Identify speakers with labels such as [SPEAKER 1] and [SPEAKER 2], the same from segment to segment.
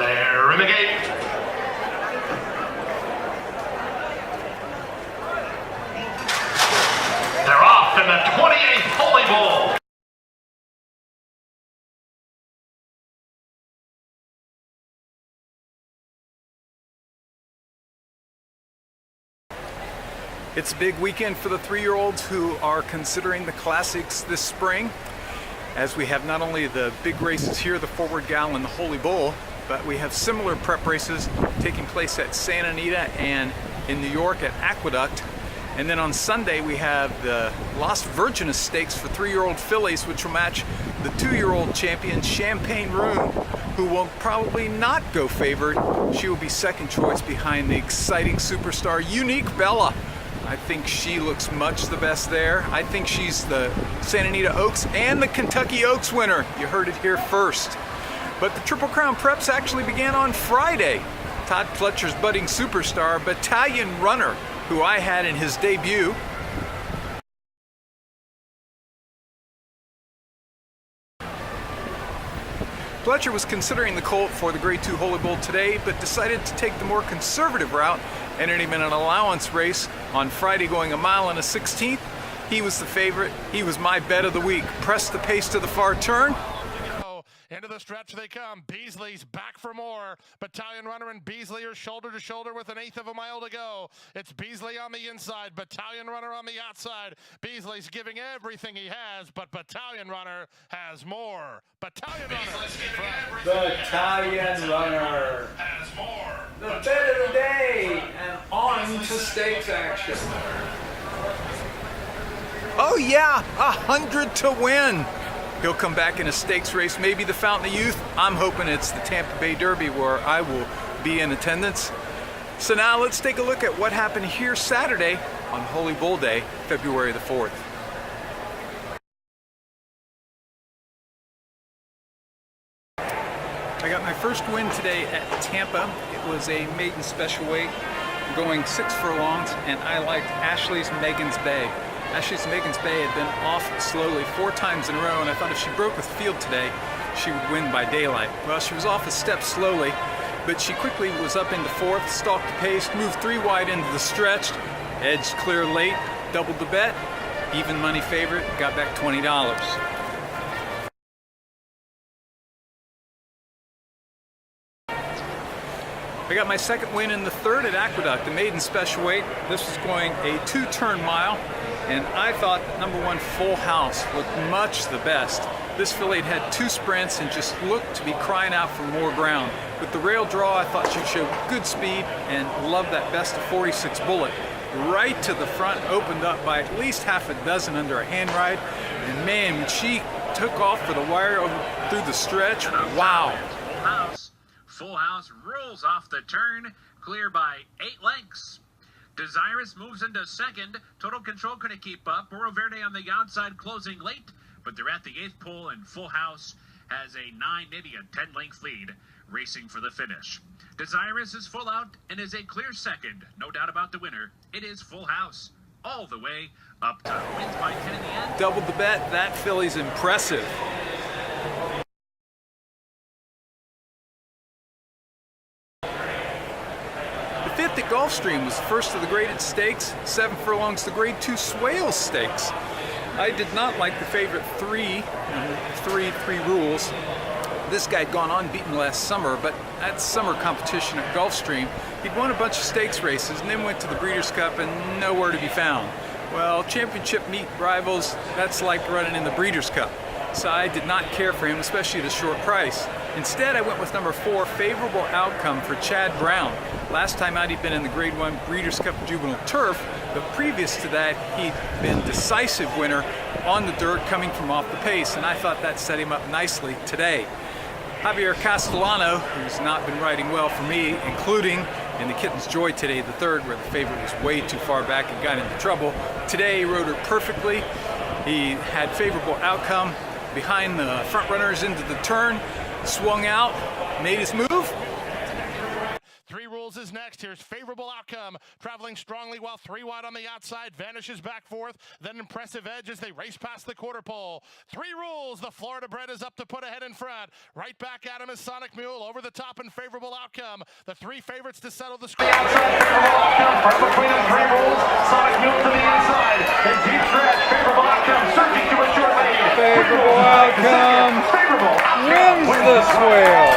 [SPEAKER 1] They're in the gate. They're off in the 28th Holy Bull.
[SPEAKER 2] It's a big weekend for the 3-year-olds who are considering the classics this spring, as we have not only the big races here, the Forward Gal and the Holy Bull, but we have similar prep races taking place at Santa Anita and in New York at Aqueduct. And then on Sunday we have the Las Virgenes Stakes for 3-year-old fillies, which will match the 2-year-old champion Champagne Room, who will probably not go favored. She will be second choice behind the exciting superstar Unique Bella. I think she looks much the best there. I think she's the Santa Anita Oaks and the Kentucky Oaks winner. You heard it here first. But the Triple Crown preps actually began on Friday. Todd Pletcher's budding superstar, Battalion Runner, who I had in his debut. Pletcher was considering the colt for the Grade 2 Holy Bull today, but decided to take the more conservative route, entering him in an allowance race on Friday going 1 mile and a 16th. He was the favorite. He was my bet of the week. Pressed the pace to the far turn.
[SPEAKER 3] Into the stretch they come. Beasley's back for more. Battalion Runner and Beasley are shoulder to shoulder with 1/8 of a mile to go. It's Beasley on the inside, Battalion Runner on the outside. Beasley's giving everything he has, but Battalion Runner has more. Battalion Runner.
[SPEAKER 2] Battalion Runner
[SPEAKER 3] has more.
[SPEAKER 2] The bet of the day, and on to stakes action. Oh yeah, 100 to win. He'll come back in a stakes race, maybe the Fountain of Youth. I'm hoping it's the Tampa Bay Derby, where I will be in attendance. So now let's take a look at what happened here Saturday on Holy Bull Day, February the 4th. I got my first win today at Tampa. It was a maiden special weight, going 6 furlongs, and I liked Ashley's Megan's Bay. Ashley's Megan's Bay had been off slowly 4 times in a row, and I thought if she broke with field today, she would win by daylight. Well, she was off a step slowly, but she quickly was up into 4th, stalked the pace, moved 3 wide into the stretch, edged clear late, doubled the bet, even money favorite, got back $20. I got my second win in the 3rd at Aqueduct, a maiden special weight. This was going a 2-turn mile, and I thought that number 1 Full House looked much the best. This filly had 2 sprints and just looked to be crying out for more ground. With the rail draw, I thought she showed good speed and loved that best of 46 bullet. Right to the front, opened up by at least half a dozen under a hand ride, and man, when she took off for the wire over through the stretch, wow.
[SPEAKER 4] Full House rolls off the turn, clear by 8 lengths. Desirous moves into second. Total Control couldn't keep up. Oro Verde on the outside closing late, but they're at the 8th pole, and Full House has a 9, maybe a 10-length lead, racing for the finish. Desirous is full out and is a clear second. No doubt about the winner. It is Full House all the way up top. Wins by 10 in the end.
[SPEAKER 2] Doubled the bet. That filly's impressive. The 5th at Gulfstream was the first of the graded stakes. 7 furlongs, the Grade 2 Swales Stakes. I did not like the favorite 3 rules. This guy had gone unbeaten last summer, but at summer competition at Gulfstream, he'd won a bunch of stakes races and then went to the Breeders' Cup and nowhere to be found. Well, championship meet rivals, that's like running in the Breeders' Cup. So I did not care for him, especially at a short price. Instead, I went with number 4, Favorable Outcome for Chad Brown. Last time out, he'd been in the Grade 1 Breeders' Cup Juvenile Turf, but previous to that, he'd been decisive winner on the dirt coming from off the pace, and I thought that set him up nicely today. Javier Castellano, who's not been riding well for me, including in the Kitten's Joy today, the 3rd, where the favorite was way too far back and got into trouble. Today, he rode her perfectly. He had Favorable Outcome behind the front runners into the turn, swung out, made his move.
[SPEAKER 3] Rules is next. Here's Favorable Outcome, traveling strongly while 3 wide on the outside, vanishes back fourth, then Impressive Edge as they race past the quarter pole. 3 Rules, the Florida bred is up to put ahead in front. Right back at him is Sonic Mule, over the top and Favorable Outcome. The 3 favorites to settle the score.
[SPEAKER 1] Right between the 3 Rules, Sonic Mule to the inside. In deep stretch, Favorable Outcome surging to a short lead.
[SPEAKER 2] Favorable Outcome wins the swale.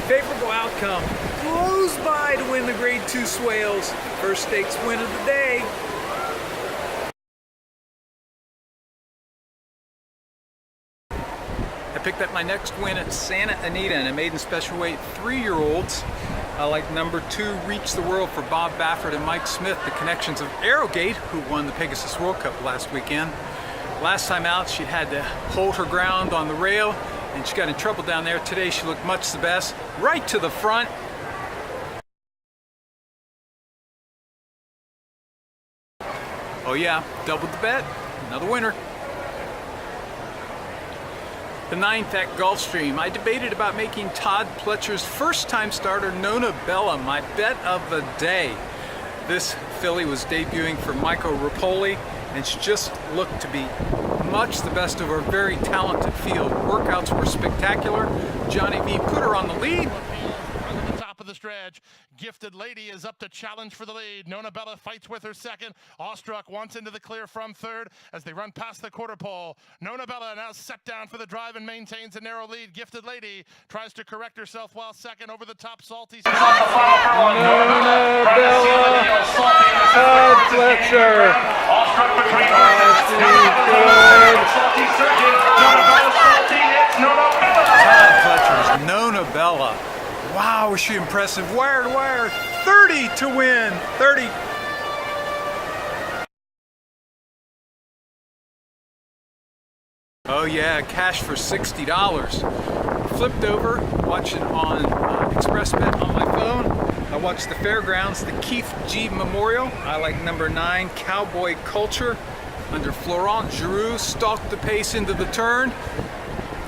[SPEAKER 2] Favorable Outcome blows by to win the Grade 2 swales. First stakes win of the day. I picked up my next win at Santa Anita in a maiden special weight 3-year-olds. I like number 2, Reach the World for Bob Baffert and Mike Smith, the connections of Arrogate, who won the Pegasus World Cup last weekend. Last time out, she had to hold her ground on the rail, and she got in trouble down there. Today, she looked much the best, right to the front. Oh yeah, doubled the bet, another winner. The 9th at Gulfstream, I debated about making Todd Pletcher's first-time starter, Nona Bella, my bet of the day. This filly was debuting for Michael Rapoli, and she just looked to be much the best of her very talented field. Workouts were spectacular. Johnny V put her on the lead.
[SPEAKER 3] Right at the top of the stretch, Gifted Lady is up to challenge for the lead. Nona Bella fights with her second. Awestruck wants into the clear from third as they run past the quarter pole. Nona Bella now set down for the drive and maintains a narrow lead. Gifted Lady tries to correct herself while second. Over the top, Salty.
[SPEAKER 2] Nona Bella, Todd Pletcher.
[SPEAKER 1] Awestruck between good. Salty surging. Nona Bella salty. It's Nona Bella.
[SPEAKER 2] Todd Pletcher's Nona Bella. Wow, was she impressive. Wire to wire. 30 to win. 30. Oh yeah, cash for $60. Flipped over, watching on ExpressBet on my phone. I watched the fairgrounds, the Keith G Memorial. I like number 9, Cowboy Culture. Under Florent Giroux, stalked the pace into the turn.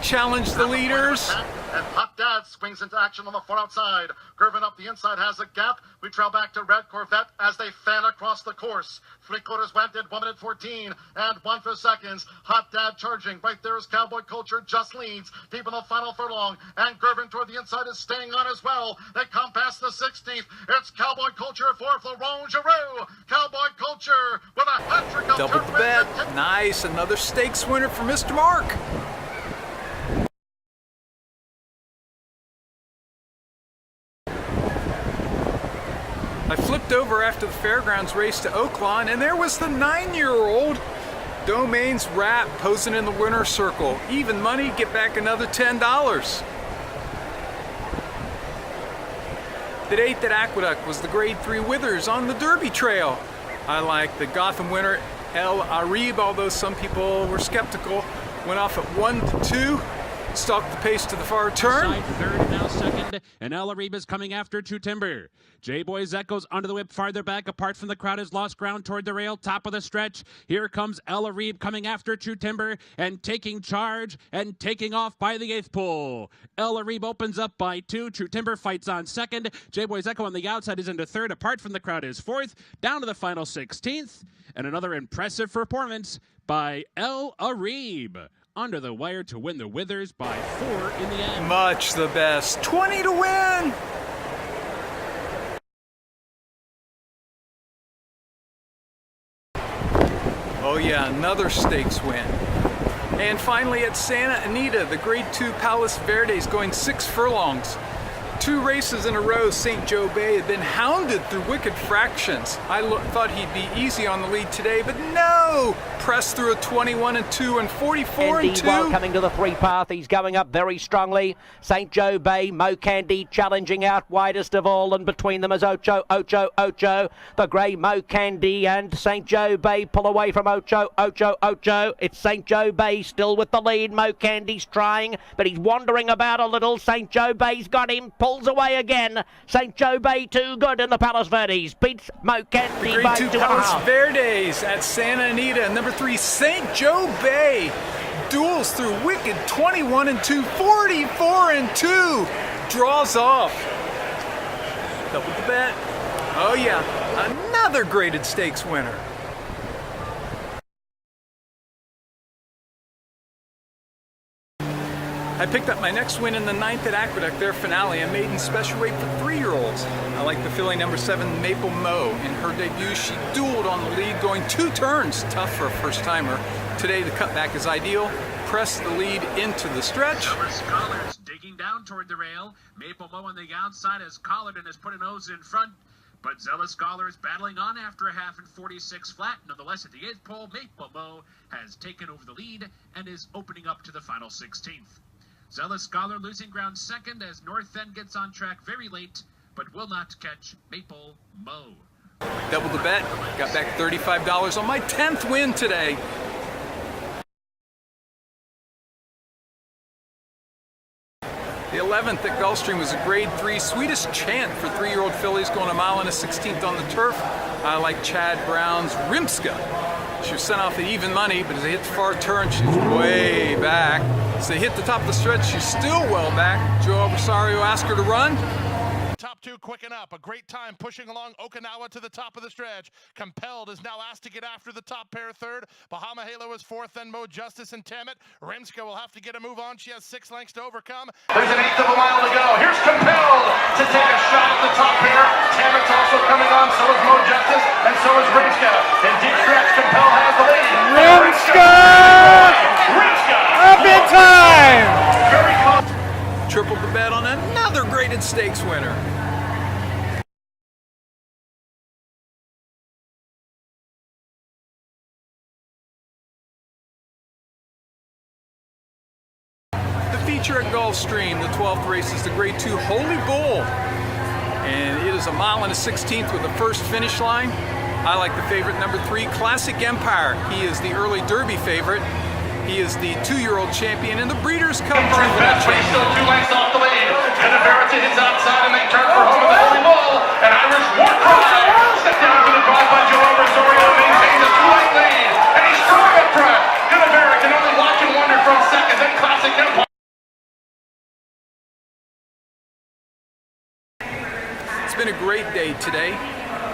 [SPEAKER 2] Challenged the leaders.
[SPEAKER 5] And Hot Dad swings into action on the far outside. Gervin up the inside has a gap. We trail back to Red Corvette as they fan across the course. 3/4 went at 1 minute 14 and 1 for seconds. Hot Dad charging. Right there is Cowboy Culture, just leads deep in the final furlong. And Gervin toward the inside is staying on as well. They come past the 16th. It's Cowboy Culture for Florent Giroux. Cowboy Culture with a hat-trick of
[SPEAKER 2] Doubled the bet. Nice. Another stakes winner for Mr. Mark. I flipped over after the fairgrounds race to Oaklawn, and there was the 9-year-old Domain's Rat posing in the winner's circle. Even money, get back another $10. The 8th at Aqueduct was the Grade 3 Withers on the Derby Trail. I like the Gotham winner El Arib, although some people were skeptical. Went off at 1 to 2. Stalked the pace to the far turn.
[SPEAKER 6] Side third and now second, and El Arib is coming after True Timber. J-Boy Zek goes under the whip farther back, apart from the crowd, has lost ground toward the rail, top of the stretch. Here comes El Arib coming after True Timber and taking charge and taking off by the 8th pole. El Arib opens up by 2. True Timber fights on second. J-Boy Zeko on the outside is into third, apart from the crowd is 4th, down to the final 16th, and another impressive performance by El Arib. Under the wire to win the Withers by 4 in the end.
[SPEAKER 2] Much the best. 20 to win. Oh yeah, another stakes win. And finally at Santa Anita, the Grade 2 Palos Verdes going 6 furlongs. 2 races in a row, St. Joe Bay had been hounded through wicked fractions. I thought he'd be easy on the lead today, but no! Pressed through a 21-2 and 44-2.
[SPEAKER 7] Well coming to the 3 path, he's going up very strongly. St. Joe Bay, Mo Candy challenging out widest of all, and between them is Ocho. The grey Mo Candy and St. Joe Bay pull away from Ocho. It's St. Joe Bay still with the lead. Mo Candy's trying, but he's wandering about a little. St. Joe Bay's got him, pulls away again. St. Joe Bay too good in the Palos Verdes. Beats Mo Candy
[SPEAKER 2] the
[SPEAKER 7] by
[SPEAKER 2] Grade 2
[SPEAKER 7] 2.5.
[SPEAKER 2] Palos Verdes at Santa Anita. Number 3, St. Joe Bay. Duels through wicked 21-2, 44-2. Draws off. Double the bet. Oh yeah, another graded stakes winner. I picked up my next win in the 9th at Aqueduct, their finale, a maiden special weight for 3-year-olds. I like the filly number 7, Maple Mo. In her debut, she dueled on the lead, going 2 turns. Tough for a first-timer. Today, the cutback is ideal. Press the lead into the stretch.
[SPEAKER 4] Zealous Scholars digging down toward the rail. Maple Mo on the outside has collared and has put a nose in front. But Zealous Scholars battling on after a half and 46 flat. Nonetheless, at the 8th pole, Maple Mo has taken over the lead and is opening up to the final 16th. Zealous Scholar losing ground second as North End gets on track very late, but will not catch Maple Mo.
[SPEAKER 2] Doubled the bet, got back $35 on my 10th win today. The 11th at Gulfstream was a grade 3 Swedish chant for 3-year-old fillies going 1 mile and a 16th on the turf. I like Chad Brown's Rimska. She was sent off at even money, but as they hit the far turn, she's way back. As they hit the top of the stretch, she's still well back. Joe Rosario asked her to run.
[SPEAKER 3] Top 2 quicken up. A great time pushing along Okinawa to the top of the stretch. Compelled is now asked to get after the top pair third. Bahama Halo is 4th, then Mo Justice and Tammet. Rimska will have to get a move on. She has 6 lengths to overcome.
[SPEAKER 1] There's an 1/8 of a mile to go. Here's Compelled to take a shot at the top pair. Tammet's also coming on. So is Mo Justice, and so is Rimska. In deep stretch, Compelled has the lead.
[SPEAKER 8] Rimska! Up in time!
[SPEAKER 1] Very close.
[SPEAKER 2] Tripled the bet on another graded stakes winner. The feature at Gulfstream, the 12th race, is the grade 2 Holy Bull. And it is 1 mile and a 16th with the first finish line. I like the favorite number 3, Classic Empire. He is the early Derby favorite. He is the 2-year-old champion in the Breeders' Cup Juvenile
[SPEAKER 1] Still
[SPEAKER 2] champion.
[SPEAKER 1] 2 lengths off the lead. Cannavera to his outside and they turn for home with the Holy Bull. And Irish War Cry. Step down for the drive by Joe Rosario maintains a 2-length lead. And he's strong up front. Cannavera can only watch and wonder from second. Then Classic Empire.
[SPEAKER 2] It's been a great day today.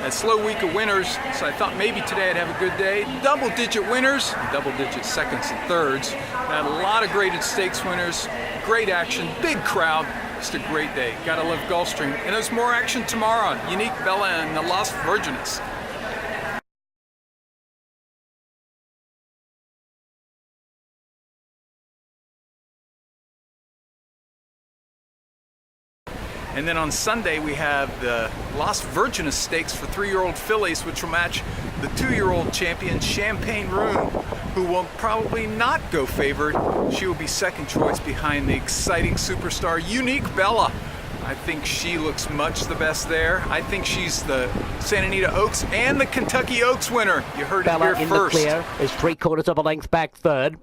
[SPEAKER 2] A slow week of winners, so I thought maybe today I'd have a good day. Double-digit winners, double-digit seconds and thirds. I had a lot of graded stakes winners, great action, big crowd. Just a great day. Gotta love Gulfstream. And there's more action tomorrow. Unique Bella and the Las Virgenes. And then on Sunday we have the Las Virgenes Stakes for 3-year-old fillies, which will match the 2-year-old champion Champagne Room, who will probably not go favored. She will be second choice behind the exciting superstar Unique Bella. I think she looks much the best there. I think she's the Santa Anita Oaks and the Kentucky Oaks winner. You heard
[SPEAKER 7] Bella
[SPEAKER 2] it here
[SPEAKER 7] in
[SPEAKER 2] first.
[SPEAKER 7] the clear is 3/4 of a length back third.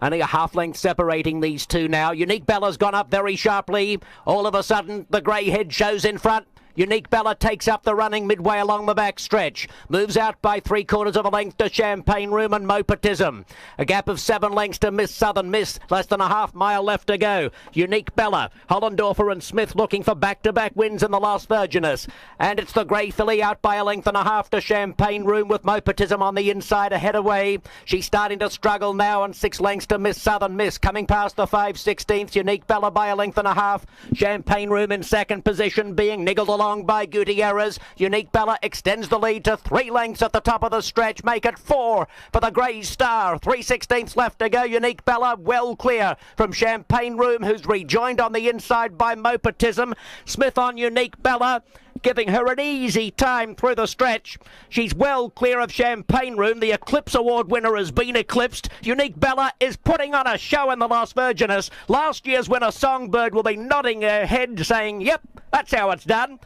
[SPEAKER 7] Only a half length separating these two now. Unique Bella's gone up very sharply. All of a sudden, the grey head shows in front. Unique Bella takes up the running midway along the back stretch. Moves out by 3/4 of a length to Champagne Room and Mopatism. A gap of 7 lengths to Miss Southern Miss. Less than a half mile left to go. Unique Bella, Hollendorfer and Smith looking for back-to-back wins in the Las Virgenes. And it's the grey filly out by a length and a half to Champagne Room with Mopatism on the inside ahead away. She's starting to struggle now and 6 lengths to Miss Southern Miss. Coming past the 5/16th. Unique Bella by a length and a half. Champagne Room in second position being niggled along by Gutierrez. Unique Bella extends the lead to 3 lengths at the top of the stretch. Make it 4 for the Grey Star. 3/16ths left to go. Unique Bella well clear from Champagne Room, who's rejoined on the inside by Mopatism. Smith on Unique Bella, giving her an easy time through the stretch. She's well clear of Champagne Room. The Eclipse Award winner has been eclipsed. Unique Bella is putting on a show in the Las Virgenes. Last year's winner Songbird will be nodding her head saying, yep, that's how it's done.